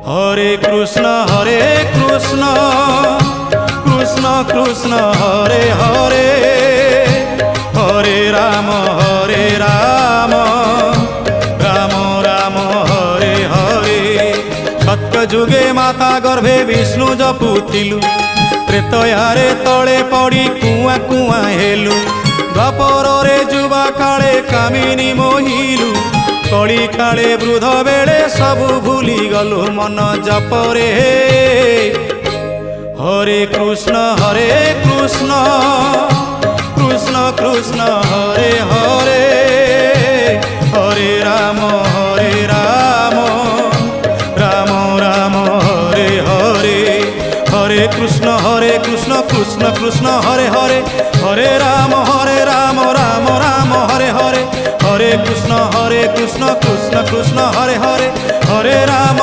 হরে কৃষ্ণ কৃষ্ণ কৃষ্ণ হরে হরে, হরে রাম রাম রাম হরে হরে। সত্য যুগে মাতা গর্ভে বিষ্ণু জপুଥିଲୁ, ତ୍ରେତୟାରେ ତଳେ ପଡ଼ି କୁଆଁ କୁଆଁ ହେଲୁ। ଦ୍ୱାପରରେ ଯୁବା କାଳେ କାମିନୀ ମୋହିଲୁ, କଳି କାଳେ ବୃଦ୍ଧ ବେଳେ ସବୁ ଭୁଲି ଗଲୁ ମନ ଜପରେ। হরে কৃষ্ণ কৃষ্ণ কৃষ্ণ হরে হরে, হরে রাম রাম রাম হরে হরে। হরে কৃষ্ণ কৃষ্ণ কৃষ্ণ হরে হরে, হরে রাম রাম রাম হরে হরে। হরে কৃষ্ণ কৃষ্ণ কৃষ্ণ হরে হরে, হরে রাম